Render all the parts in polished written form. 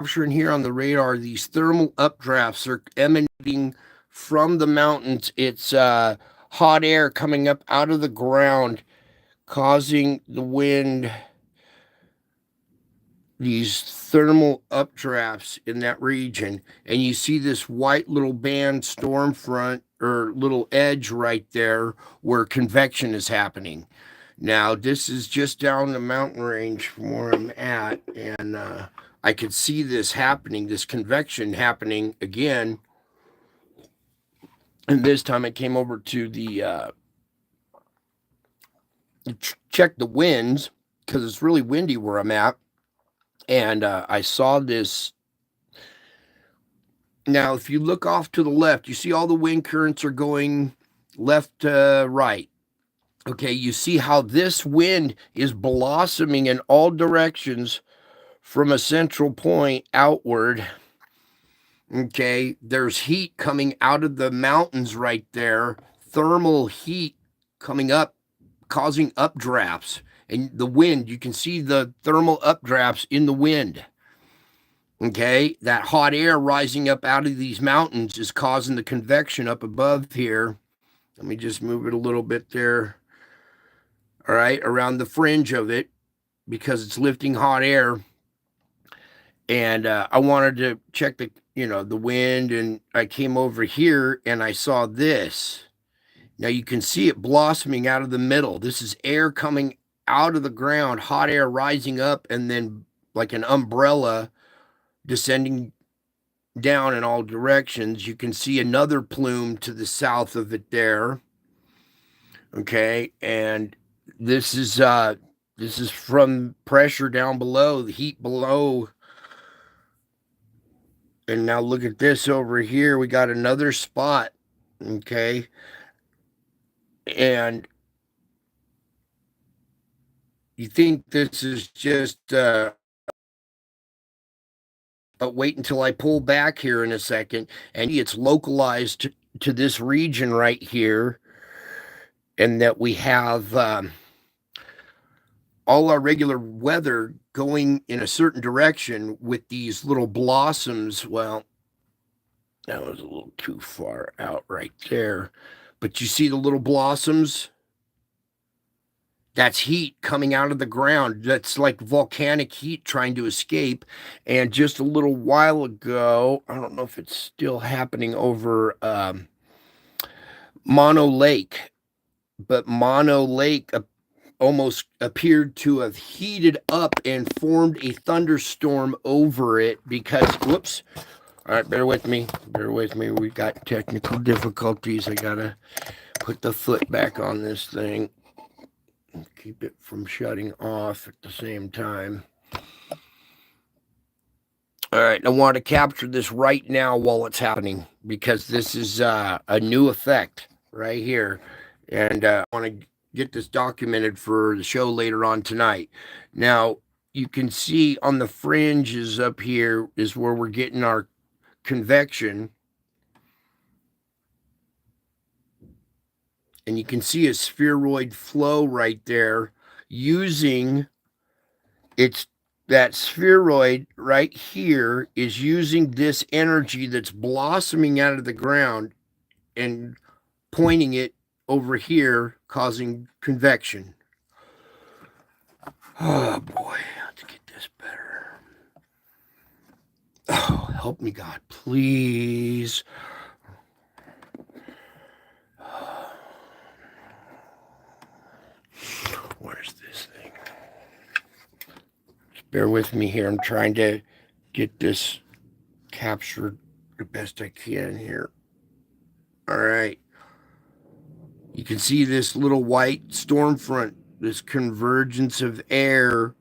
capturing here on the radar, these thermal updrafts are emanating from the mountains. It's hot air coming up out of the ground, causing the wind, these thermal updrafts in that region. And you see this white little band storm front or little edge right there where convection is happening. Now, this is just down the mountain range from where I'm at, and I could see this happening, this convection happening again. And this time I came over to the check the winds because it's really windy where I'm at, and I saw this. Now, if you look off to the left, you see all the wind currents are going left to right. Okay, you see how this wind is blossoming in all directions from a central point outward. Okay, there's heat coming out of the mountains right there, thermal heat coming up, causing updrafts. And the wind, you can see the thermal updrafts in the wind. Okay, that hot air rising up out of these mountains is causing the convection up above here. Let me just move it a little bit there. All right, around the fringe of it, because it's lifting hot air. And I wanted to check the wind, and I came over here and I saw this. Now you can see it blossoming out of the middle. This is air coming out of the ground, hot air rising up, and then like an umbrella descending down in all directions. You can see another plume to the south of it there. Okay, and this is from pressure down below, the heat below. And now look at this over here. We got another spot. Okay. And you think this is just but wait until I pull back here in a second, and it's localized to this region right here, and that we have all our regular weather going in a certain direction with these little blossoms. Well, that was a little too far out right there. But you see the little blossoms? That's heat coming out of the ground. That's like volcanic heat trying to escape. And just a little while ago, I don't know if it's still happening over Mono Lake, but Mono Lake almost appeared to have heated up and formed a thunderstorm over it because, whoops. All right, bear with me. Bear with me. We got technical difficulties. I got to put the foot back on this thing. Keep it from shutting off at the same time. All right, I want to capture this right now while it's happening because this is a new effect right here. And I want to get this documented for the show later on tonight. Now, you can see on the fringes up here is where we're getting our convection. And you can see a spheroid flow right there using that spheroid right here is using this energy that's blossoming out of the ground and pointing it over here, causing convection. Oh boy, let's get this better. Oh, help me, God, please. Where's this thing? Just bear with me here. I'm trying to get this captured the best I can here. All right. You can see this little white storm front, this convergence of air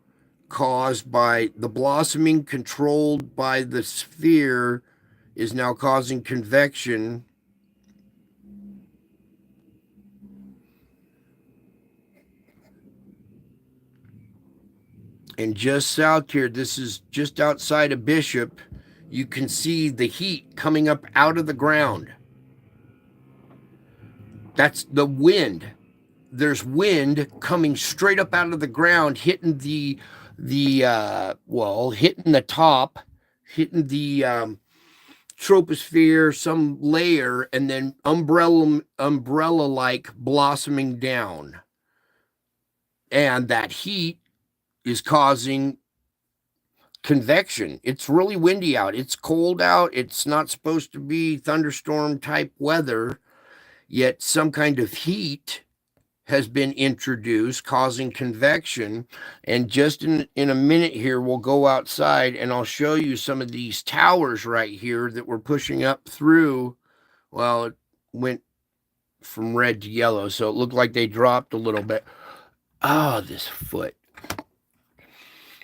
caused by the blossoming controlled by the sphere is now causing convection. And just south here, this is just outside of Bishop, you can see the heat coming up out of the ground. That's the wind. There's wind coming straight up out of the ground, hitting hitting the top, hitting the troposphere, some layer, and then umbrella-like blossoming down. And that heat is causing convection. It's really windy out. It's cold out. It's not supposed to be thunderstorm type weather, yet some kind of heat has been introduced causing convection. And just in a minute here, we'll go outside and I'll show you some of these towers right here that we're pushing up through. Well, it went from red to yellow, so it looked like they dropped a little bit. Oh, this foot.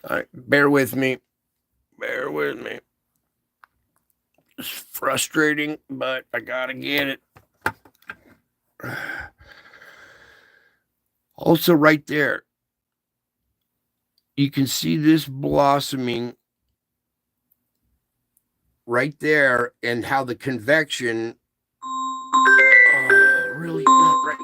All right, bear with me. Bear with me. It's frustrating, but I gotta get it. Also, right there, you can see this blossoming right there, and how the convection. Oh, really? Not right.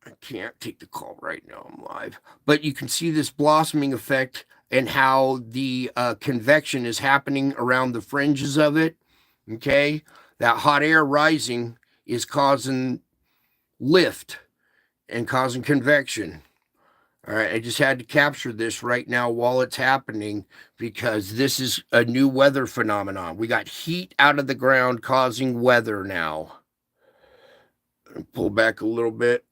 I can't take the call right now. I'm live. But you can see this blossoming effect and how the convection is happening around the fringes of it. Okay? That hot air rising is causing lift and causing convection. All right, I just had to capture this right now while it's happening because this is a new weather phenomenon. We got heat out of the ground causing weather now. Pull back a little bit.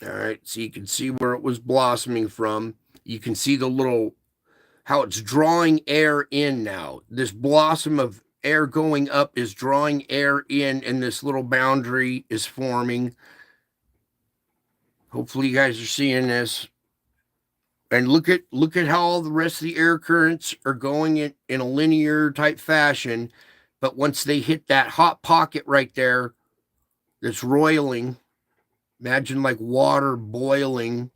All right, so you can see where it was blossoming from. You can see the little, how it's drawing air in now. This blossom of air going up is drawing air in, and this little boundary is forming. Hopefully you guys are seeing this. And look at how all the rest of the air currents are going in a linear type fashion. But once they hit that hot pocket right there that's roiling, imagine like water boiling.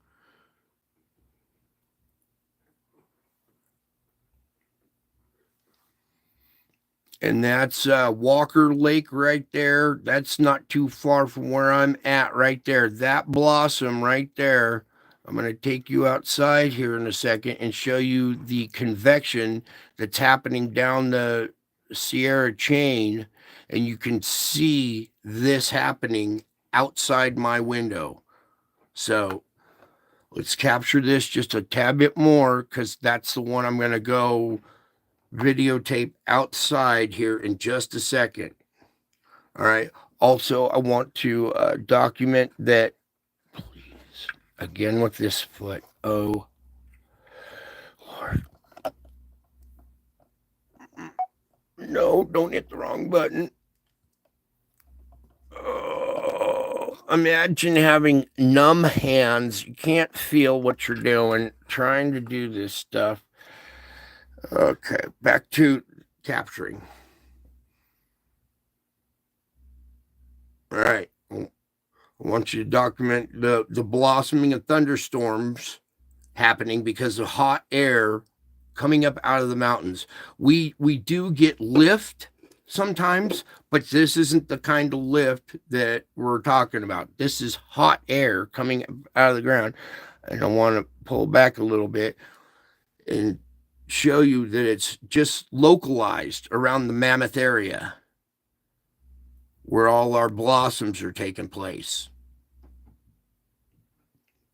And that's Walker Lake right there. That's not too far from where I'm at right there. That blossom right there. I'm going to take you outside here in a second and show you the convection that's happening down the Sierra chain. And you can see this happening outside my window. So let's capture this just a tad bit more because that's the one I'm going to go videotape outside here in just a second. All right. Also, I want to document that, please, again with this foot. Oh, Lord. No, don't hit the wrong button. Oh, imagine having numb hands. You can't feel what you're doing, trying to do this stuff. Okay, back to capturing. All right. I want you to document the blossoming of thunderstorms happening because of hot air coming up out of the mountains. We do get lift sometimes, but this isn't the kind of lift that we're talking about. This is hot air coming out of the ground. And I want to pull back a little bit and show you that it's just localized around the Mammoth area where all our blossoms are taking place.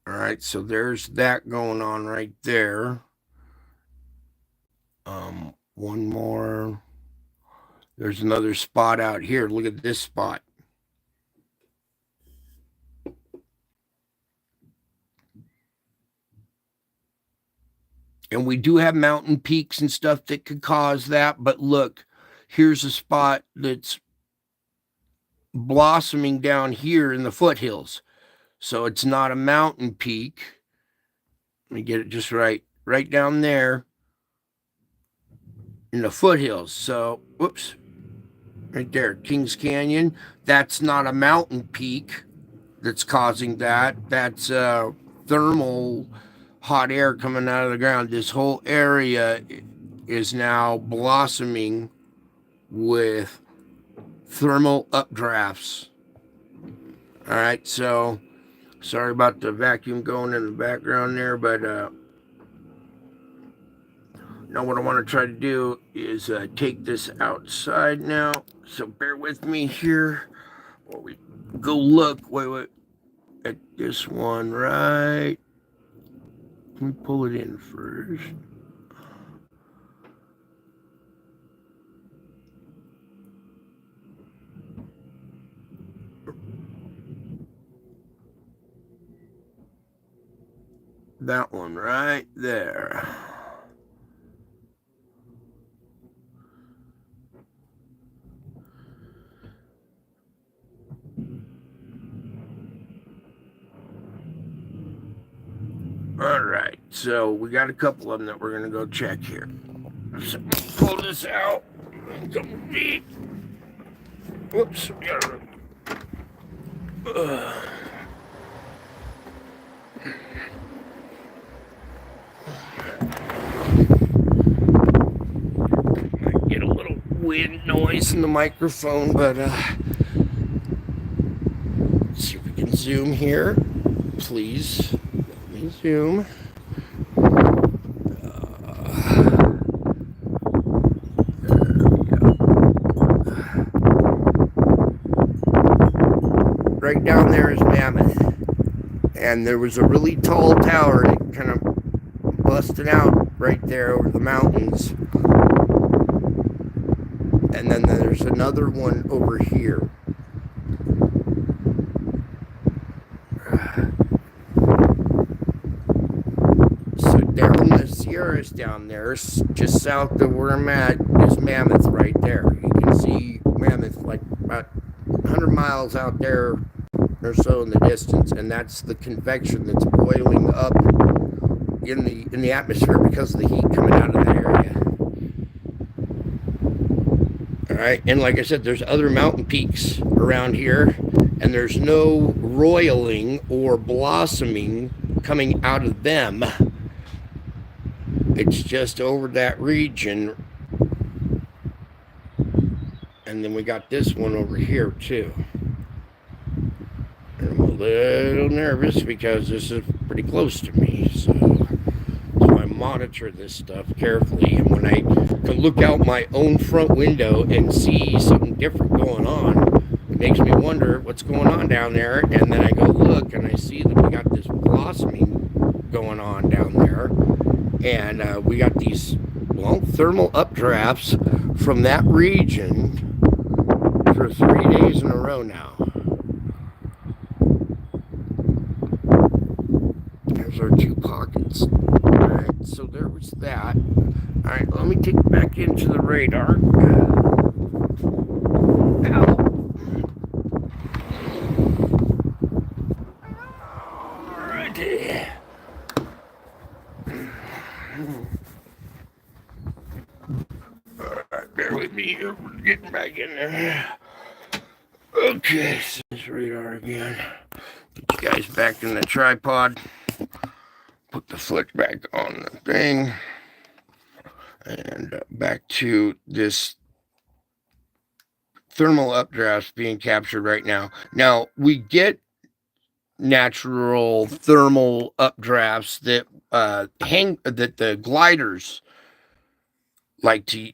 All right, so there's that going on right there. One more. There's another spot out here. Look at this spot. And we do have mountain peaks and stuff that could cause that. But look, here's a spot that's blossoming down here in the foothills. So it's not a mountain peak. Let me get it just right. Right down there in the foothills. So, whoops. Right there, Kings Canyon. That's not a mountain peak that's causing that. That's thermal hot air coming out of the ground. This whole area is now blossoming with thermal updrafts. All right, so Sorry about the vacuum going in the background there, but now what I want to try to do is take this outside now. So bear with me here while we go look. Wait, at this one, right? Let me pull it in first. That one right there. All right, so we got a couple of them that we're gonna go check here. So pull this out. Whoops. Might get a little wind noise in the microphone, but let's see if we can zoom here. Please, let me zoom. Right down there is Mammoth, and there was a really tall tower that kind of busted out right there over the mountains, and then there's another one over here. So down the Sierras down there, just south of where I'm at, is Mammoth right there. You can see Mammoth like about 100 miles out there or so in the distance, and that's the convection that's boiling up in the atmosphere because of the heat coming out of that area. All right, and like I said, there's other mountain peaks around here, and there's no roiling or blossoming coming out of them. It's just over that region. And then we got this one over here too. I'm a little nervous because this is pretty close to me, so I monitor this stuff carefully. And when I can look out my own front window and see something different going on, it makes me wonder what's going on down there. And then I go look and I see that we got this blossoming going on down there, and we got these thermal updrafts from that region for 3 days in a row now. There's our two pockets. Alright, so there was that. Alright, let me take it back into the radar. Ow. Alrighty. Alright, bear with me here. We're getting back in there. Okay, so this radar again. Get you guys back in the tripod. Put the flick back on the thing. And back to this thermal updrafts being captured right now. Now, we get natural thermal updrafts that that the gliders like to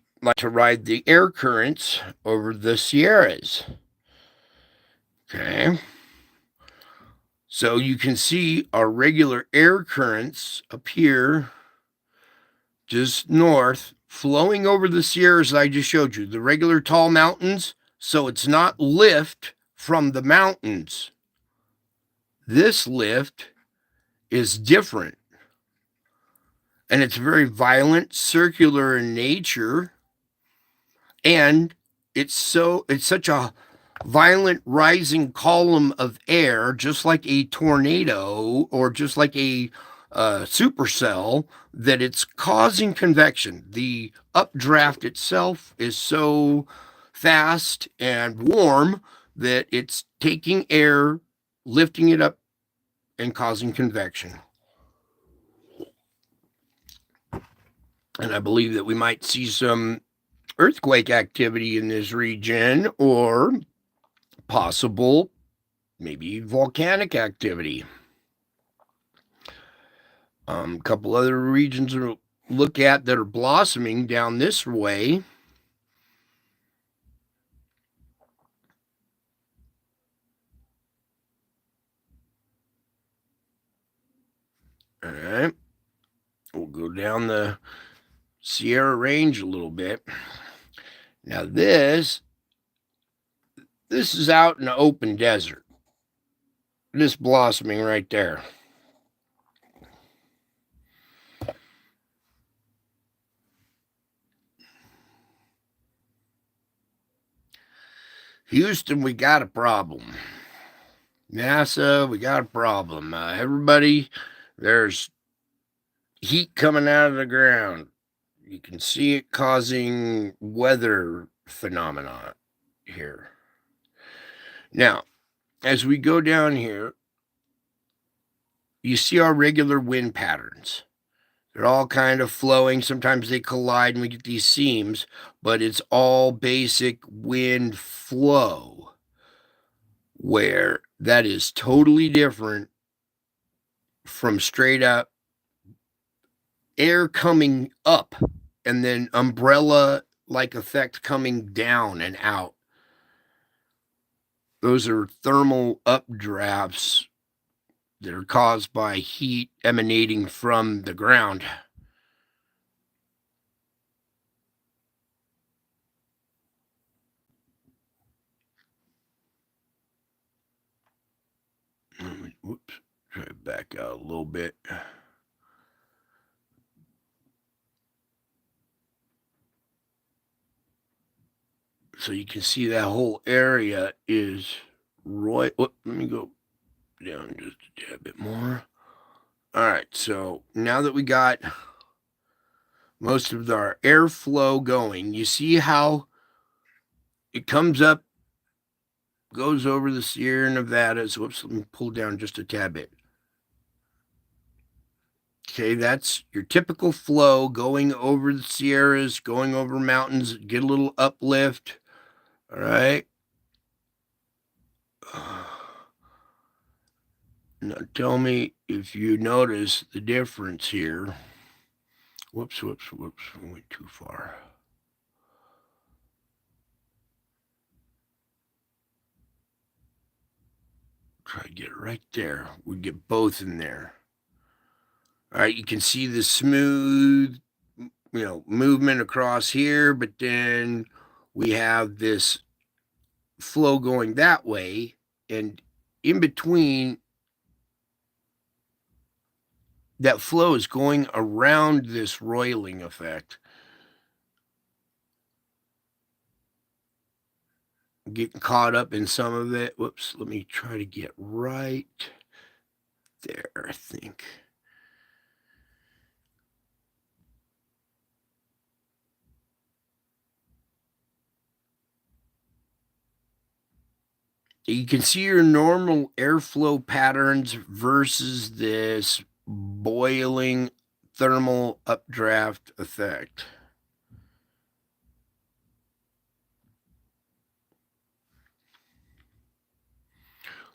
ride the air currents over the Sierras. Okay. So you can see our regular air currents up here, just north, flowing over the Sierras I just showed you, the regular tall mountains. So it's not lift from the mountains. This lift is different. And it's very violent, circular in nature. And it's such a violent rising column of air, just like a tornado or just like a supercell, that it's causing convection. The updraft itself is so fast and warm that it's taking air, lifting it up, and causing convection. And I believe that we might see some earthquake activity in this region, or possible maybe volcanic activity. A couple other regions to look at that are blossoming down this way. All right. We'll go down the Sierra Range a little bit. Now this is out in the open desert. This blossoming right there. Houston, we got a problem. NASA, we got a problem. Everybody, there's heat coming out of the ground. You can see it causing weather phenomena here. Now, as we go down here, you see our regular wind patterns. They're all kind of flowing. Sometimes they collide and we get these seams, but it's all basic wind flow, where that is totally different from straight up air coming up and then umbrella like effect coming down and out. Those are thermal updrafts that are caused by heat emanating from the ground. Whoops, try to back out a little bit. So you can see that whole area is right. Let me go down just a tad bit more. All right, so now that we got most of our airflow going, you see how it comes up, goes over the Sierra Nevadas. Whoops, let me pull down just a tad bit. Okay, that's your typical flow going over the Sierras, going over mountains, get a little uplift. All right. Now tell me if you notice the difference here. Whoops, whoops, whoops. I went too far. Try to get it right there. We get both in there. All right, you can see the smooth, movement across here, but then we have this flow going that way, and in between, that flow is going around this roiling effect. Getting caught up in some of it. Whoops, let me try to get right there, I think. You can see your normal airflow patterns versus this boiling thermal updraft effect.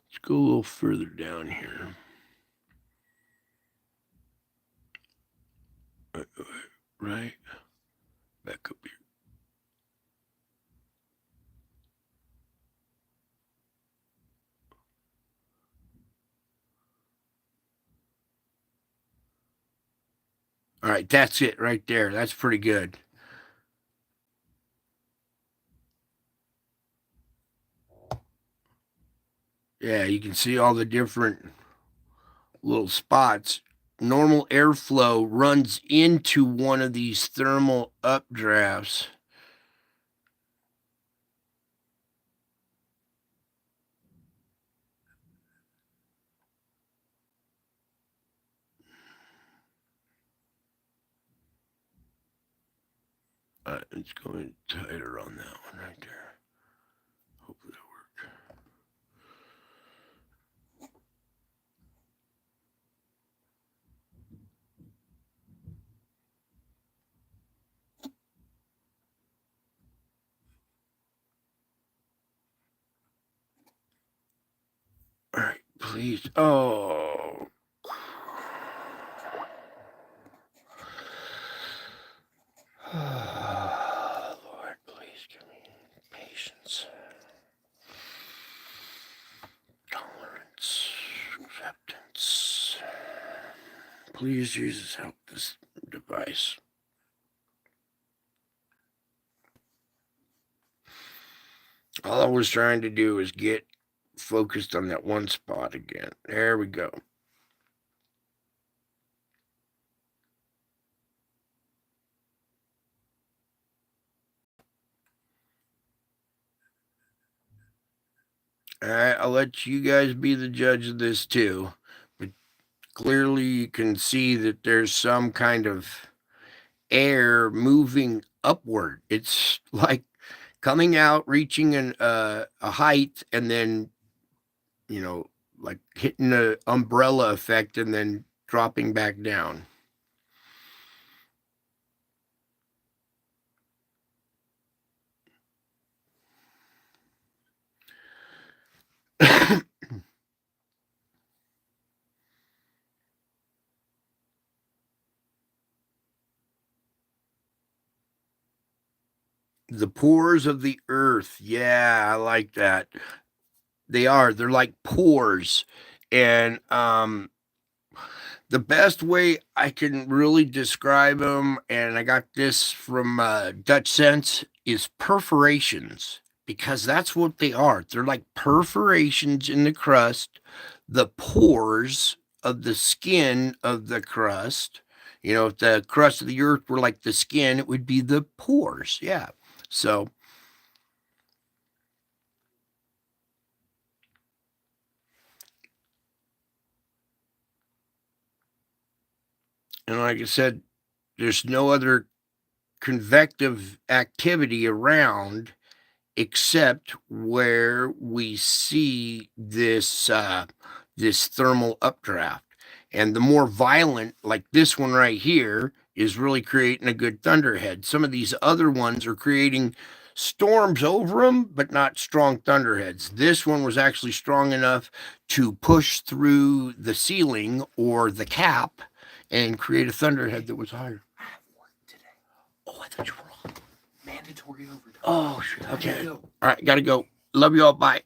Let's go a little further down here. Right, back up here. All right, that's it right there. That's pretty good. Yeah, you can see all the different little spots. Normal airflow runs into one of these thermal updrafts. It's going tighter on that one right there. Hopefully that worked. All right, please. Oh. Please, Jesus, help this device. All I was trying to do is get focused on that one spot again. There we go. All right, I'll let you guys be the judge of this too. But clearly you can see that there's some kind of air moving upward. It's like coming out, reaching a height, and then, like hitting an umbrella effect and then dropping back down. The pores of the earth. Yeah, I like that. They're like pores. And the best way I can really describe them, and I got this from Dutch Sense, is perforations, because that's what they are. They're like perforations in the crust, the pores of the skin of the crust. If the crust of the earth were like the skin, it would be the pores. Yeah. So, and like I said, there's no other convective activity around except where we see this thermal updraft. And the more violent, like this one right here, is really creating a good thunderhead. Some of these other ones are creating storms over them, but not strong thunderheads. This one was actually strong enough to push through the ceiling or the cap and create a thunderhead that was higher. I have work today. Oh, I thought you were on mandatory overtime. Oh, shit. Okay. All right, gotta go. Love you all. Bye.